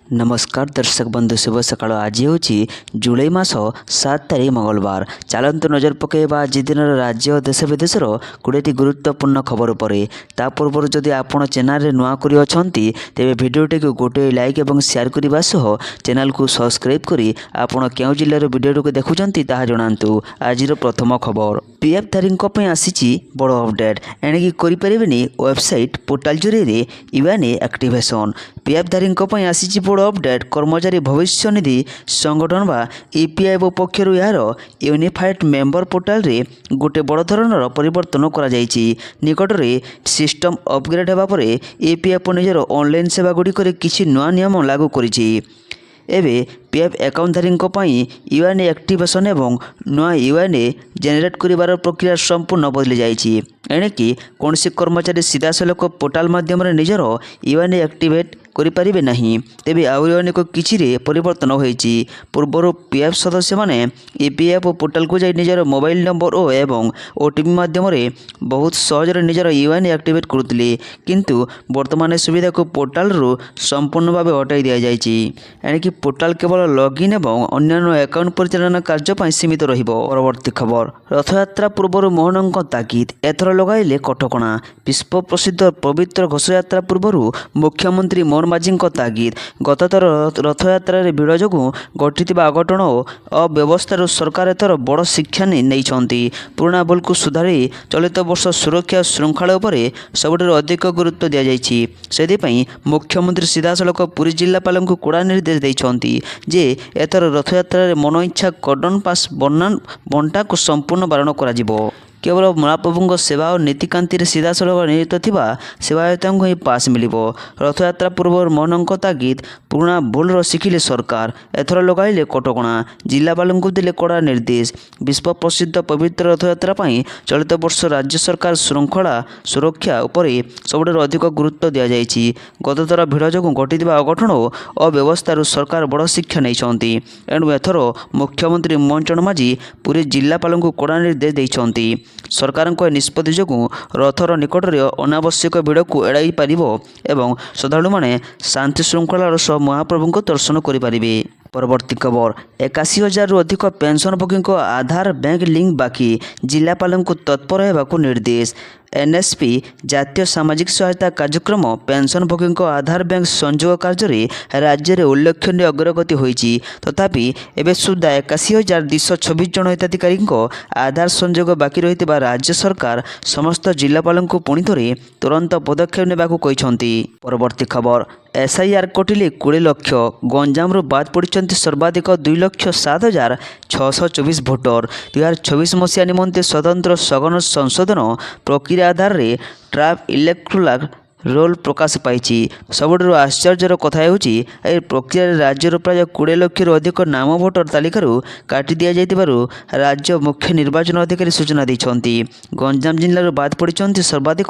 नमस्कार दर्शक बंधु शुभ सकाळ। आज हूँ जुलाई मास 7 तारीख मंगलवार। चलतु नजर पकेबा आज दिन राज्य और देश विदेशर 20टी गुरुत्वपूर्ण खबर पर। ता पूर्व जदि आपण चैनल नुआ करी अछंती तेबे वीडियोटी को गोटे लाइक और शेयर करने सह चैनल को सब्सक्राइब करी आपण केउ जिल्लार वीडियो को देखुचंती ताहा जणांतु। आज प्रथम खबर पीएफ धारी आसी बड़ अपडेट एणिकी करें वेबसाइट पोर्टाल जरिए यूएनए एक्टिवेशन। पीएफ धारी आसी बड़ अपडेट कर्मचारी भविष्य निधि संगठन बा ईपीएफओ पक्षर यार यूनिफाइड मेंबर पोर्टाल रे गोटे बड़ धरणर परिवर्तन करा जायछि। निकटरे सिस्टम अपग्रेड हेबा परे ईपीएफओ निजर ऑनलाइन सेवा गुड़िक किछि नुआ नियम लागू करिछि। एबे पीएफ अकाउंटधारी यूएनए एक्टिवेशन एवं नुआ यूएनए जेनेरेट करिवार प्रक्रिया संपूर्ण बदली जाइछि। एणिकी कौन कर्मचारी सीधासलख पोर्टाल माध्यम निजर यूएनए एक्टिवेट करें नहीं। तेबे आहुरी अनेक किछि परिवर्तन होइछि। पूर्वर पीएफ सदस्य माने ईपीएफओ पोर्टाल को जाई निजर मोबाइल नंबर एवं ओटीपी माध्यम बहुत सहजरे निजर यूएनए एक्टिवेट करुथिले, किंतु वर्तमान सुविधा को पोर्टाल रु संपूर्ण भाव हटाई दिया जाइछि। एणिकी पोर्टाल केवल लॉगिन एवं अन्य अकाउंट परिचालन कार्य सीमित रहिबो। परवर्ती खबर रथयात्रा पूर्व मोहनों तागिद एथर लगाइले कटकणा। विश्व प्रसिद्ध पवित्र घोषयात्रा पूर्व मुख्यमंत्री मोहन माझी तागिद गतथर रथयात्रा भिड़ जो घटी अघटन और अव्यवस्था सरकार एथर बड़ शिक्षा नहीं। पुराणा भूल को सुधारी चलित वर्ष सुरक्षा श्रृंखला उपर सबुठ अधिक गुरुत्व दि जाइए। मुख्यमंत्री सीधासलख पुरी जिलापाल को कड़ा निर्देश देते जे एथर रथयात्रा मन इच्छा कर्डन पास बंटा को संपूर्ण बारण करा जिवो। केवल महाप्रभु सेवा और नीतिकांति सीधासलख निहित थिबा सेवायतों ही पास मिल। रथयात्रा पूर्व मोहनों तागिद पुराणा भूल शिखिले सरकार एथर लगाइले कटकणा। जिलापाल को दिले कड़ा निर्देश। विश्व प्रसिद्ध पवित्र रथयात्रा चलित वर्ष राज्य सरकार श्रृंखला सुरक्षा उपर सबुठ अधिक गुरुत्व दि जाइछि। गतथर भिड़ जो घटी अघटन और अव्यवस्था सरकार बड़ शिक्षा नहीं। एणु एथर मुख्यमंत्री मोहन माझी पुरी जिलापाल को कड़ा निर्देश देते। सरकार निष्पत्ति जो रथर निकटरे अनावश्यक भिड़ को एड़ाई पार एवं श्रद्धालु मैंने शांति श्रृंखलार सह महाप्रभु दर्शन करेंगे। परवर्ती खबर 81,000 रु अधिक पेंशनभोगी आधार बैंक लिंक बाकी जिलापाल को तत्पर होगा निर्देश। एनएसपी जातीय सामाजिक सहायता कार्यक्रम पेंशनभोगी आधार बैंक संयोग कार्य राज्य में उल्लेखनीय अग्रगति होइछि। तथापि एवं सुधा 81,226 जन हिताधिकारी आधार संयोग बाकी रही राज्य सरकार समस्त जिलापाल को पुणी थे तुरंत पदक्षेप नेबाकू कहिसंती। परवर्ती खबर एसआईआर कटिले 20 लाख गंजाम बाद पड़ते सर्वाधिक 2,07,624 भोटर। 2024 मसीहा निमंते स्वतंत्र सघन संशोधन प्रक्रिया आधार रे ट्राफ इलेक्ट्रोल रोल प्रकाश पाई। सबुठ आश्चर्यर कथा ए प्रक्रिया राज्यर प्राय 20 लाख अधिक नाम भोटर तालिकार काटी दि जाइतिबारु राज्य मुख्य निर्वाचन अधिकारी सूचना देते। गंजाम जिल्लार बाद पड़ते सर्वाधिक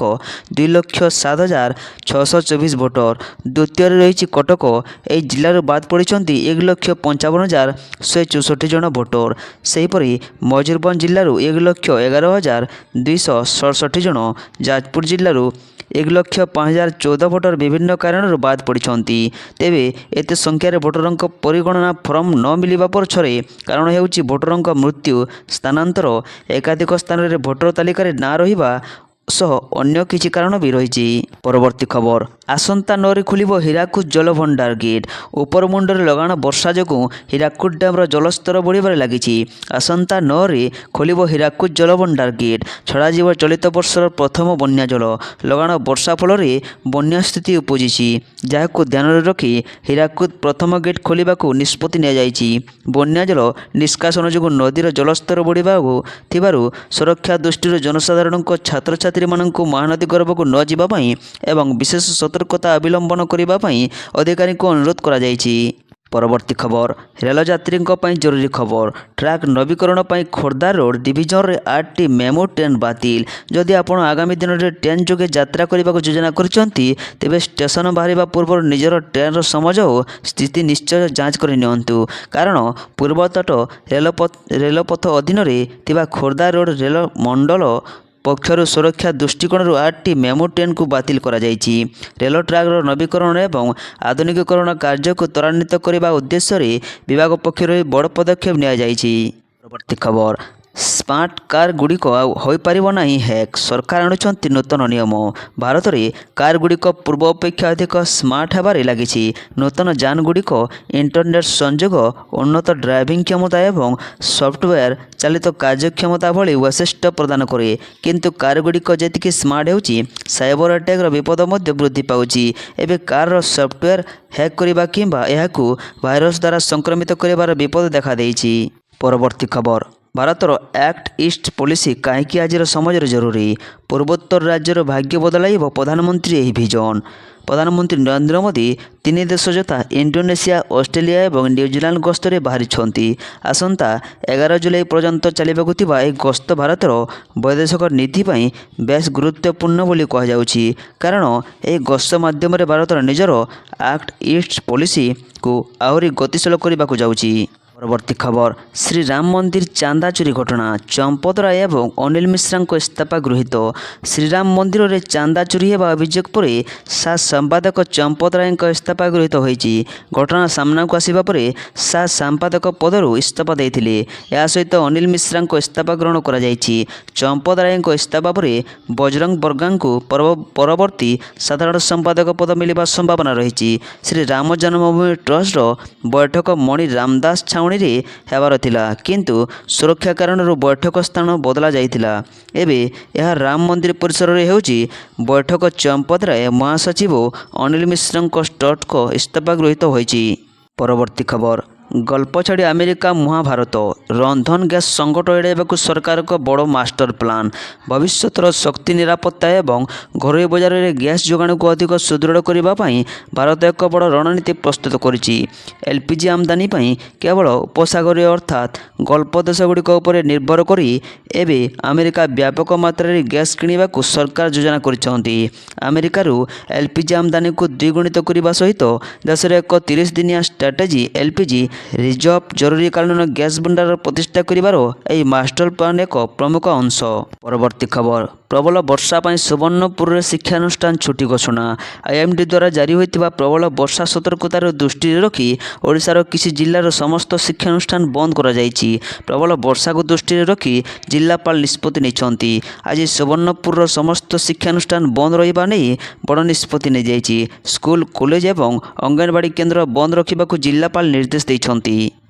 2,07,624 भोटर। द्वितीय रही कटक। यह जिलार बाद पड़ते 1,55,164 जन भोटर। सेहीपरि मयूरभंज जिलूर 1,11,267 जन। जाजपुर जिलूर 1,05,014 भोटर विभिन्न कारण बाद पड़ती। तेबे एत संख्यार भोटरों परिगणना फर्म न मिलवा पछरे कारण हेउछि भोटरों मृत्यु, स्थानांतर, एकाधिक स्थान में भोटर तालिकार ना रहिबा सह अन्य किछि कारण भी रही। परवर्ती खबर आसंता 9 खुलिब हीराकुद जलभंडार गेट। उपरमुंडरे लगाण वर्षा जो हीराकुद डैम्र जलस्तर बढ़िबार लागिछि। आसंता 9 खोलिब हीराकुद जलभंडार गेट। छड़ाଯିब चलित वर्षर प्रथम बन्या जल। लगाण वर्षा फल बन्या स्थिति उपजिछि, जहां ध्यान रखी हीराकुद प्रथम गेट खोलिबाकू निष्पत्ति निया जाइछि। बन्या जल निष्कासन जो नदीर जलस्तर बढ़िबाकू थिबारु सुरक्षा दृष्टि जनसाधारण छात्र छात्री मानक महानदी गर्भक न जावाई एवं विशेष सतर्कता अवलंबन करने अधिकारी को अनुरोध करा जायछि। परवर्ती खबर रेल यात्री जरूरी खबर ट्रैक नवीकरण खोर्धा रोड डिविजन रे 8टी मेमो ट्रेन बातिल। जदि आपण आगामी दिन में ट्रेन जोगे यात्रा करने को योजना करछंती तेबे स्टेशन बाहर पूर्व निजर ट्रेन समय और स्थिति निश्चय जांच कर नियंतु। कारण पूर्वतट रेलपथ अधीन खोर्धा रोड रेल मंडल ପକ୍ଷରୁ ସୁରକ୍ଷା ଦୃଷ୍ଟିକୋଣରୁ 8ଟି ମେମୁ ଟ୍ରେନ୍କୁ ବାତିଲ କରାଯାଇଛି। ରେଳ ଟ୍ରାକ୍ର ନବୀକରଣ ଏବଂ ଆଧୁନିକୀକରଣ କାର୍ଯ୍ୟକୁ ତ୍ୱରାନ୍ୱିତ କରିବା ଉଦ୍ଦେଶ୍ୟରେ ବିଭାଗ ପକ୍ଷରୁ ଏହି ବଡ଼ ପଦକ୍ଷେପ ନିଆଯାଇଛି। ପରବର୍ତ୍ତୀ ଖବର, ସ୍ମାର୍ଟ କାର୍ଗୁଡ଼ିକ ଆଉ ହୋଇପାରିବ ନାହିଁ ହ୍ୟାକ୍, ସରକାର ଆଣୁଛନ୍ତି ନୂତନ ନିୟମ। ଭାରତରେ କାର୍ଗୁଡ଼ିକ ପୂର୍ବ ଅପେକ୍ଷା ଅଧିକ ସ୍ମାର୍ଟ ହେବାରେ ଲାଗିଛି। ନୂତନ ଯାନଗୁଡ଼ିକ ଇଣ୍ଟରନେଟ୍ ସଂଯୋଗ, ଉନ୍ନତ ଡ୍ରାଇଭିଂ କ୍ଷମତା ଏବଂ ସଫ୍ଟୱେର୍ ଚାଳିତ କାର୍ଯ୍ୟକ୍ଷମତା ଭଳି ବୈଶିଷ୍ଟ୍ୟ ପ୍ରଦାନ କରେ। କିନ୍ତୁ କାର୍ଗୁଡ଼ିକ ଯେତିକି ସ୍ମାର୍ଟ ହେଉଛି, ସାଇବର ଆଟାକ୍ର ବିପଦ ମଧ୍ୟ ବୃଦ୍ଧି ପାଉଛି। ଏବେ କାର୍ର ସଫ୍ଟୱେର୍ ହ୍ୟାକ୍ କରିବା କିମ୍ବା ଏହାକୁ ଭାଇରସ୍ ଦ୍ୱାରା ସଂକ୍ରମିତ କରିବାର ବିପଦ ଦେଖାଦେଇଛି। ପରବର୍ତ୍ତୀ ଖବର, ଭାରତର ଆକ୍ଟ ଇଷ୍ଟ ପଲିସି କାହିଁକି ଆଜିର ସମାଜରେ ଜରୁରୀ? ପୂର୍ବୋତ୍ତର ରାଜ୍ୟର ଭାଗ୍ୟ ବଦଳାଇବ ପ୍ରଧାନମନ୍ତ୍ରୀ ଏହି ଭିଜନ। ପ୍ରଧାନମନ୍ତ୍ରୀ ନରେନ୍ଦ୍ର ମୋଦି 3 ଦେଶ ଯଥା ଇଣ୍ଡୋନେସିଆ, ଅଷ୍ଟ୍ରେଲିଆ ଏବଂ ନ୍ୟୁଜିଲାଣ୍ଡ ଗସ୍ତରେ ବାହାରିଛନ୍ତି। ଆସନ୍ତା 11 ଜୁଲାଇ ପର୍ଯ୍ୟନ୍ତ ଚାଲିବାକୁ ଥିବା ଏହି ଗସ୍ତ ଭାରତର ବୈଦେଶିକ ନୀତି ପାଇଁ ବେଶ୍ ଗୁରୁତ୍ୱପୂର୍ଣ୍ଣ ବୋଲି କୁହାଯାଉଛି, କାରଣ ଏହି ଗସ୍ତ ମାଧ୍ୟମରେ ଭାରତର ନିଜର ଆକ୍ଟ ଇଷ୍ଟ ପଲିସିକୁ ଆହୁରି ଗତିଶୀଳ କରିବାକୁ ଯାଉଛି। ପରବର୍ତ୍ତୀ ଖବର, ଶ୍ରୀରାମ ମନ୍ଦିର ଚାନ୍ଦା ଚୋରି ଘଟଣା, ଚମ୍ପତ ରାୟ ଏବଂ ଅନିଲ ମିଶ୍ରାଙ୍କ ଇସ୍ତଫା ଗୃହୀତ। ଶ୍ରୀରାମ ମନ୍ଦିରରେ ଚାନ୍ଦା ଚୋରି ହେବା ଅଭିଯୋଗ ପରେ ସମ୍ପାଦକ ଚମ୍ପତ ରାୟଙ୍କ ଇସ୍ତଫା ଗୃହୀତ ହୋଇଛି। ଘଟଣା ସାମ୍ନାକୁ ଆସିବା ପରେ ସମ୍ପାଦକ ପଦରୁ ଇସ୍ତଫା ଦେଇଥିଲେ। ଏହା ସହିତ ଅନିଲ ମିଶ୍ରାଙ୍କ ଇସ୍ତଫା ଗ୍ରହଣ କରାଯାଇଛି। ଚମ୍ପତ ରାୟଙ୍କ ଇସ୍ତଫା ପରେ ବଜରଙ୍ଗ ବର୍ଗାଙ୍କୁ ପରବର୍ତ୍ତୀ ସାଧାରଣ ସମ୍ପାଦକ ପଦ ମିଳିବା ସମ୍ଭାବନା ରହିଛି। ଶ୍ରୀ ରାମ ଜନ୍ମଭୂମି ଟ୍ରଷ୍ଟର ବୈଠକ ମଣି ରାମଦାସ ଛାଉଣୀରେ ହେବାର ଥିଲା, କିନ୍ତୁ ସୁରକ୍ଷା କାରଣରୁ ବୈଠକ ସ୍ଥାନ ବଦଳା ଯାଇଥିଲା। ଏବେ ଏହା ରାମ ମନ୍ଦିର ପରିସରରେ ହେଉଛି। ବୈଠକ ଚମ୍ପତ ରାୟ, ମହାସଚିବ ଅନିଲ ମିଶ୍ରଙ୍କ ଟ୍ରଷ୍ଟଙ୍କ ଇସ୍ତଫା ଗୃହୀତ ହୋଇଛି। ପରବର୍ତ୍ତୀ ଖବର, ଗଳ୍ପ ଛାଡ଼ି ଆମେରିକା ମୁହାଁ ଭାରତ, ରନ୍ଧନ ଗ୍ୟାସ୍ ସଙ୍କଟ ଏଡ଼ାଇବାକୁ ସରକାରଙ୍କ ବଡ଼ ମାଷ୍ଟର ପ୍ଲାନ୍। ଭବିଷ୍ୟତର ଶକ୍ତି ନିରାପତ୍ତା ଏବଂ ଘରୋଇ ବଜାରରେ ଗ୍ୟାସ୍ ଯୋଗାଣକୁ ଅଧିକ ସୁଦୃଢ଼ କରିବା ପାଇଁ ଭାରତ ଏକ ବଡ଼ ରଣନୀତି ପ୍ରସ୍ତୁତ କରିଛି। ଏଲ୍‌ପିଜି ଆମଦାନୀ ପାଇଁ କେବଳ ଉପସାଗରୀୟ ଅର୍ଥାତ୍ ଗଲ୍ଫ ଦେଶଗୁଡ଼ିକ ଉପରେ ନିର୍ଭର କରି ଏବେ ଆମେରିକା ବ୍ୟାପକ ମାତ୍ରାରେ ଗ୍ୟାସ୍ କିଣିବାକୁ ସରକାର ଯୋଜନା କରିଛନ୍ତି। ଆମେରିକାରୁ ଏଲ୍‌ପିଜି ଆମଦାନୀକୁ ଦ୍ୱିଗୁଣିତ କରିବା ସହିତ ଦେଶରେ ଏକ 30 ଦିନିଆ ଷ୍ଟ୍ରାଟେଜି ଏଲ୍‌ପିଜି ରିଜର୍ଭ ଜରୁରୀକାଳୀନ ଗ୍ୟାସ୍ ଭଣ୍ଡାର ପ୍ରତିଷ୍ଠା କରିବାର ଏହି ମାଷ୍ଟର ପ୍ଲାନ୍ ଏକ ପ୍ରମୁଖ ଅଂଶ। ପରବର୍ତ୍ତୀ ଖବର, ପ୍ରବଳ ବର୍ଷା ପାଇଁ ସୁବର୍ଣ୍ଣପୁରରେ ଶିକ୍ଷାନୁଷ୍ଠାନ ଛୁଟି ଘୋଷଣା। ଆଇଏମ୍‌ଡି ଦ୍ୱାରା ଜାରି ହୋଇଥିବା ପ୍ରବଳ ବର୍ଷା ସତର୍କତାକୁ ଦୃଷ୍ଟିରେ ରଖି ଓଡ଼ିଶାର କିଛି ଜିଲ୍ଲାର ସମସ୍ତ ଶିକ୍ଷାନୁଷ୍ଠାନ ବନ୍ଦ କରାଯାଇଛି। ପ୍ରବଳ ବର୍ଷାକୁ ଦୃଷ୍ଟିରେ ରଖି ଜିଲ୍ଲାପାଳ ନିଷ୍ପତ୍ତି ନେଇଛନ୍ତି। ଆଜି ସୁବର୍ଣ୍ଣପୁରର ସମସ୍ତ ଶିକ୍ଷାନୁଷ୍ଠାନ ବନ୍ଦ ରହିବା ନେଇ ବଡ଼ ନିଷ୍ପତ୍ତି ନିଆଯାଇଛି। ସ୍କୁଲ, କଲେଜ ଏବଂ ଅଙ୍ଗନବାଡ଼ି କେନ୍ଦ୍ର ବନ୍ଦ ରଖିବାକୁ ଜିଲ୍ଲାପାଳ ନିର୍ଦ୍ଦେଶ ଦେଇଛନ୍ତି।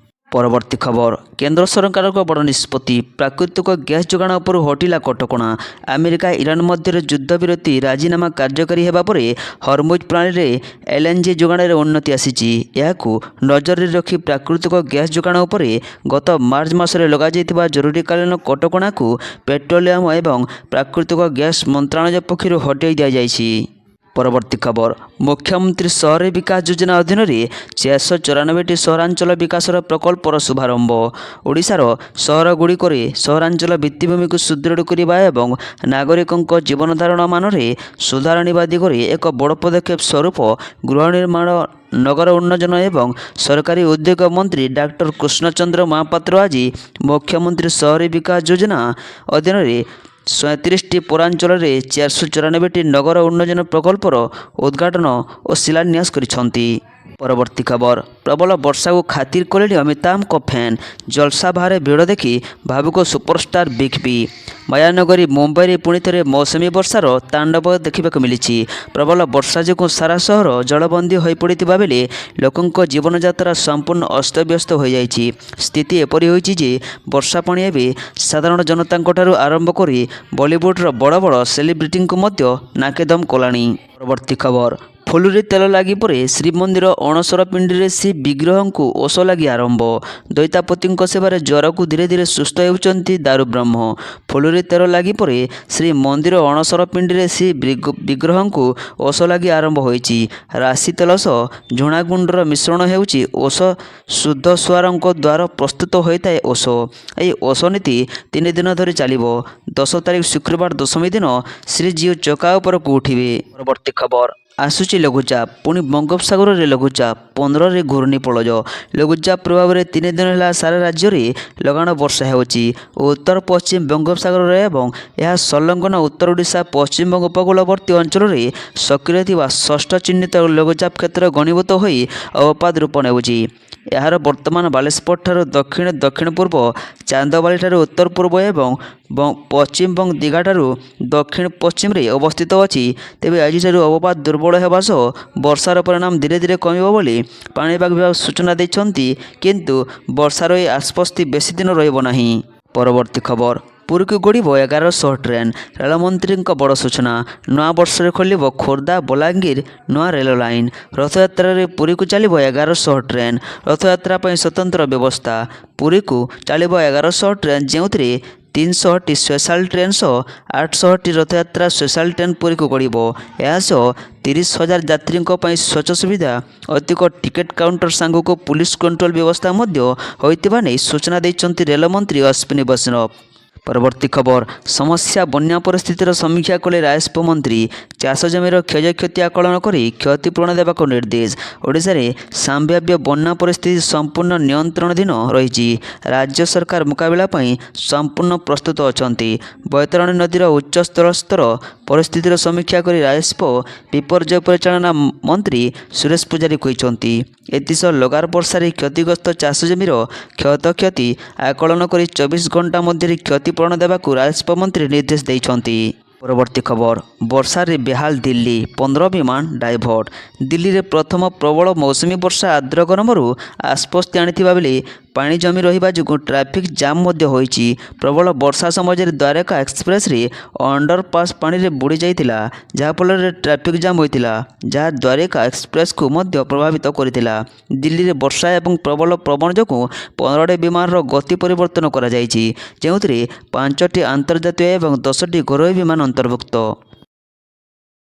ପରବର୍ତ୍ତୀ ଖବର, କେନ୍ଦ୍ର ସରକାରଙ୍କ ବଡ଼ ନିଷ୍ପତ୍ତି, ପ୍ରାକୃତିକ ଗ୍ୟାସ୍ ଯୋଗାଣ ଉପରୁ ହଟିଲା କଟକଣା। ଆମେରିକା ଇରାନ ମଧ୍ୟରେ ଯୁଦ୍ଧବିରତି ରାଜିନାମା କାର୍ଯ୍ୟକାରୀ ହେବା ପରେ ହର୍ମୁଜ ପ୍ରଣାଳୀରେ ଏଲ୍‌ଏନ୍‌ଜି ଯୋଗାଣରେ ଉନ୍ନତି ଆସିଛି। ଏହାକୁ ନଜରରେ ରଖି ପ୍ରାକୃତିକ ଗ୍ୟାସ୍ ଯୋଗାଣ ଉପରେ ଗତ ମାର୍ଚ୍ଚ ମାସରେ ଲଗାଯାଇଥିବା ଜରୁରୀକାଳୀନ କଟକଣାକୁ ପେଟ୍ରୋଲିୟମ ଏବଂ ପ୍ରାକୃତିକ ଗ୍ୟାସ୍ ମନ୍ତ୍ରଣାଳୟ ପକ୍ଷରୁ ହଟାଇ ଦିଆଯାଇଛି। ପରବର୍ତ୍ତୀ ଖବର, ମୁଖ୍ୟମନ୍ତ୍ରୀ ସହରୀ ବିକାଶ ଯୋଜନା ଅଧୀନରେ 494ଟି ସହରାଞ୍ଚଳ ବିକାଶର ପ୍ରକଳ୍ପର ଶୁଭାରମ୍ଭ। ଓଡ଼ିଶାର ସହରଗୁଡ଼ିକରେ ସହରାଞ୍ଚଳ ଭିତ୍ତିଭୂମିକୁ ସୁଦୃଢ଼ କରିବା ଏବଂ ନାଗରିକଙ୍କ ଜୀବନଧାରଣ ମାନରେ ସୁଧାର ଆଣିବା ଦିଗରେ ଏକ ବଡ଼ ପଦକ୍ଷେପ ସ୍ୱରୂପ ଗୃହ ନିର୍ମାଣ, ନଗର ଉନ୍ନୟନ ଏବଂ ସରକାରୀ ଉଦ୍ୟୋଗ ମନ୍ତ୍ରୀ ଡାକ୍ତର କୃଷ୍ଣଚନ୍ଦ୍ର ମହାପାତ୍ର ଆଜି ମୁଖ୍ୟମନ୍ତ୍ରୀ ସହରୀ ବିକାଶ ଯୋଜନା ଅଧୀନରେ 37ଟି ପୌରାଞ୍ଚଳରେ 494ଟି ନଗର ଉନ୍ନୟନ ପ୍ରକଳ୍ପର ଉଦ୍ଘାଟନ ଓ ଶିଳାନ୍ୟାସ କରିଛନ୍ତି। ପରବର୍ତ୍ତୀ ଖବର, ପ୍ରବଳ ବର୍ଷାକୁ ଖାତିର କଲେଣି ଅମିତାଭଙ୍କ ଫ୍ୟାନ୍, ଜଲସା ବାହାରେ ଭିଡ଼ ଦେଖି ଭାବୁକ ସୁପରଷ୍ଟାର ବିଗ୍ ବି। ମାୟାନଗରୀ ମୁମ୍ବାଇରେ ପୁଣି ଥରେ ମୌସୁମୀ ବର୍ଷାର ତାଣ୍ଡବ ଦେଖିବାକୁ ମିଳିଛି। ପ୍ରବଳ ବର୍ଷା ଯୋଗୁଁ ସାରା ସହର ଜଳବନ୍ଦୀ ହୋଇପଡ଼ିଥିବା ବେଳେ ଲୋକଙ୍କ ଜୀବନଯାତ୍ରା ସମ୍ପୂର୍ଣ୍ଣ ଅସ୍ତବ୍ୟସ୍ତ ହୋଇଯାଇଛି। ସ୍ଥିତି ଏପରି ହୋଇଛି ଯେ ବର୍ଷା ପାଣି ଏବେ ସାଧାରଣ ଜନତାଙ୍କଠାରୁ ଆରମ୍ଭ କରି ବଲିଉଡର ବଡ଼ ବଡ଼ ସେଲିବ୍ରିଟିଙ୍କୁ ମଧ୍ୟ ନାକେଦମ କଲାଣି। ପରବର୍ତ୍ତୀ ଖବର, ଫୁଲୁରି ତେଲ ଲାଗି ପରେ ଶ୍ରୀମନ୍ଦିର ଅଣସର ପିଣ୍ଡିରେ ଶ୍ରୀବିଗ୍ରହଙ୍କୁ ଓଷ ଲାଗି ଆରମ୍ଭ। ଦଇତାପତିଙ୍କ ସେବାରେ ଜ୍ୱରକୁ ଧୀରେ ଧୀରେ ସୁସ୍ଥ ହେଉଛନ୍ତି ଦାରୁବ୍ରହ୍ମ। ଫୁଲୁରି ତେଲ ଲାଗି ପରେ ଶ୍ରୀମନ୍ଦିର ଅଣସର ପିଣ୍ଡିରେ ଶ୍ରୀବିଗ୍ରହଙ୍କୁ ଓଷ ଲାଗି ଆରମ୍ଭ ହୋଇଛି। ରାଶି ତେଲ ସହ ଝୁଣା ଗୁଣ୍ଡର ମିଶ୍ରଣ ହେଉଛି ଓଷ। ଶୁଦ୍ଧସୁଆରଙ୍କ ଦ୍ୱାରା ପ୍ରସ୍ତୁତ ହୋଇଥାଏ ଓଷ। ଏହି ଓଷ ନୀତି 3 ଦିନ ଧରି ଚାଲିବ। 10 ତାରିଖ ଶୁକ୍ରବାର ଦଶମୀ ଦିନ ଶ୍ରୀଜୀଉ ଚକା ଉପରକୁ ଉଠିବେ। ପରବର୍ତ୍ତୀ ଖବର, ଆସୁଛି ଲଘୁଚାପ, ପୁଣି ବଙ୍ଗୋପସାଗରରେ ଲଘୁଚାପ, 15ରେ ଘୂର୍ଣ୍ଣି ପଳଜ। ଲଘୁଚାପ ପ୍ରଭାବରେ 3 ଦିନ ହେଲା ସାରା ରାଜ୍ୟରେ ଲଗାଣ ବର୍ଷା ହେଉଛି। ଉତ୍ତର ପଶ୍ଚିମ ବଙ୍ଗୋପସାଗରରେ ଏବଂ ଏହା ସଂଲଗ୍ନ ଉତ୍ତର ଓଡ଼ିଶା ପଶ୍ଚିମବଙ୍ଗ ଉପକୂଳବର୍ତ୍ତୀ ଅଞ୍ଚଳରେ ସକ୍ରିୟ ଥିବା ଷଷ୍ଠ ଚିହ୍ନିତ ଲଘୁଚାପ କ୍ଷେତ୍ର ଘନୀଭୂତ ହୋଇ ଅବପାତ ରୂପ ନେଉଛି। ଏହାର ବର୍ତ୍ତମାନ ବାଲେଶ୍ୱରଠାରୁ ଦକ୍ଷିଣ ଦକ୍ଷିଣ ପୂର୍ବ, ଚାନ୍ଦବାଲିଠାରୁ ଉତ୍ତର ପୂର୍ବ ଏବଂ ପଶ୍ଚିମବଙ୍ଗ ଦୀଘାଠାରୁ ଦକ୍ଷିଣ ପଶ୍ଚିମରେ ଅବସ୍ଥିତ ଅଛି। ତେବେ ଆଜିଠାରୁ ଅବପାତ ଦୁର୍ବଳ ହେବା ସହ ବର୍ଷାର ପରିମାଣ ଧୀରେ ଧୀରେ କମିବ ବୋଲି ପାଣିପାଗ ବିଭାଗ ସୂଚନା ଦେଇଛନ୍ତି। କିନ୍ତୁ ବର୍ଷାର ଏହି ଆଶ୍ୱସ୍ତି ବେଶୀ ଦିନ ରହିବ ନାହିଁ। ପରବର୍ତ୍ତୀ ଖବର, ପୁରୀକୁ ଗଡ଼ିବ 1100 ଟ୍ରେନ୍, ରେଳମନ୍ତ୍ରୀଙ୍କ ବଡ଼ ସୂଚନା। ନୂଆ ବର୍ଷରେ ଖୋଲିବ ଖୋର୍ଦ୍ଧା ବଲାଙ୍ଗୀର ନୂଆ ରେଳ ଲାଇନ୍। ରଥଯାତ୍ରାରେ ପୁରୀକୁ ଚାଲିବ 1100 ଟ୍ରେନ୍। ରଥଯାତ୍ରା ପାଇଁ ସ୍ୱତନ୍ତ୍ର ବ୍ୟବସ୍ଥା। ପୁରୀକୁ ଚାଲିବ 1100 ଟ୍ରେନ୍, ଯେଉଁଥିରେ 300ଟି ସ୍ପେଶାଲ ଟ୍ରେନ୍ ସହ 800ଟି ରଥଯାତ୍ରା ସ୍ପେଶାଲ ଟ୍ରେନ୍ ପୁରୀକୁ ଗଡ଼ିବ। ଏହାସହ 30,000 ଯାତ୍ରୀଙ୍କ ପାଇଁ ସ୍ୱଚ୍ଛ ସୁବିଧା, ଅଧିକ ଟିକେଟ୍ କାଉଣ୍ଟର ସାଙ୍ଗକୁ ପୁଲିସ କଣ୍ଟ୍ରୋଲ ବ୍ୟବସ୍ଥା ମଧ୍ୟ ହୋଇଥିବା ନେଇ ସୂଚନା ଦେଇଛନ୍ତି ରେଳମନ୍ତ୍ରୀ ଅଶ୍ୱିନୀ ବୈଷ୍ଣବ। ପରବର୍ତ୍ତୀ ଖବର, ସମସ୍ୟା ବନ୍ୟା ପରିସ୍ଥିତିର ସମୀକ୍ଷା କଲେ ରାଜସ୍ପ ମନ୍ତ୍ରୀ। ଚାଷ ଜମିର କ୍ଷୟକ୍ଷତି ଆକଳନ କରି କ୍ଷତିପୂରଣ ଦେବାକୁ ନିର୍ଦ୍ଦେଶ। ଓଡ଼ିଶାରେ ସମ୍ଭାବ୍ୟ ବନ୍ୟା ପରିସ୍ଥିତି ସମ୍ପୂର୍ଣ୍ଣ ନିୟନ୍ତ୍ରଣାଧୀନ ରହିଛି। ରାଜ୍ୟ ସରକାର ମୁକାବିଲା ପାଇଁ ସମ୍ପୂର୍ଣ୍ଣ ପ୍ରସ୍ତୁତ ଅଛନ୍ତି। ବୈତରଣୀ ନଦୀର ଉଚ୍ଚସ୍ତର ପରିସ୍ଥିତିର ସମୀକ୍ଷା କରି ରାଜସ୍ପ ବିପର୍ଯ୍ୟୟ ପରିଚାଳନା ମନ୍ତ୍ରୀ ସୁରେଶ ପୂଜାରୀ କହିଛନ୍ତି। ଏଥିସହ ଲଗାଣ ବର୍ଷାରେ କ୍ଷତିଗ୍ରସ୍ତ ଚାଷ ଜମିର କ୍ଷୟକ୍ଷତି ଆକଳନ କରି 24 ଘଣ୍ଟା ମଧ୍ୟରେ କ୍ଷତିପୂରଣ ଦେବାକୁ ରାଜସ୍ପ ମନ୍ତ୍ରୀ ନିର୍ଦ୍ଦେଶ ଦେଇଛନ୍ତି। ପରବର୍ତ୍ତୀ ଖବର, ବର୍ଷାରେ ବେହାଲ ଦିଲ୍ଲୀ, 15 ବିମାନ ଡାଇଭର୍ଟ। ଦିଲ୍ଲୀରେ ପ୍ରଥମ ପ୍ରବଳ ମୌସୁମୀ ବର୍ଷା ଆର୍ଦ୍ର ଗରମରୁ ଆଶ୍ୱସ୍ତି ଆଣିଥିବା ବେଳେ ପାଣି ଜମି ରହିବା ଯୋଗୁଁ ଟ୍ରାଫିକ୍ ଜାମ୍ ମଧ୍ୟ ହୋଇଛି। ପ୍ରବଳ ବର୍ଷା ସମୟରେ ଦ୍ୱାରକା ଏକ୍ସପ୍ରେସରେ ଅଣ୍ଡରପାସ୍ ପାଣିରେ ବୁଡ଼ି ଯାଇଥିଲା, ଯାହାଫଳରେ ଟ୍ରାଫିକ୍ ଜାମ୍ ହୋଇଥିଲା, ଯାହା ଦ୍ୱାରକା ଏକ୍ସପ୍ରେସକୁ ମଧ୍ୟ ପ୍ରଭାବିତ କରିଥିଲା। ଦିଲ୍ଲୀରେ ବର୍ଷା ଏବଂ ପ୍ରବଳ ପବନ ଯୋଗୁଁ 15ଟି ବିମାନର ଗତି ପରିବର୍ତ୍ତନ କରାଯାଇଛି, ଯେଉଁଥିରେ 5ଟି ଆନ୍ତର୍ଜାତୀୟ ଏବଂ 10ଟି ଘରୋଇ ବିମାନ ଅନ୍ତର୍ଭୁକ୍ତ।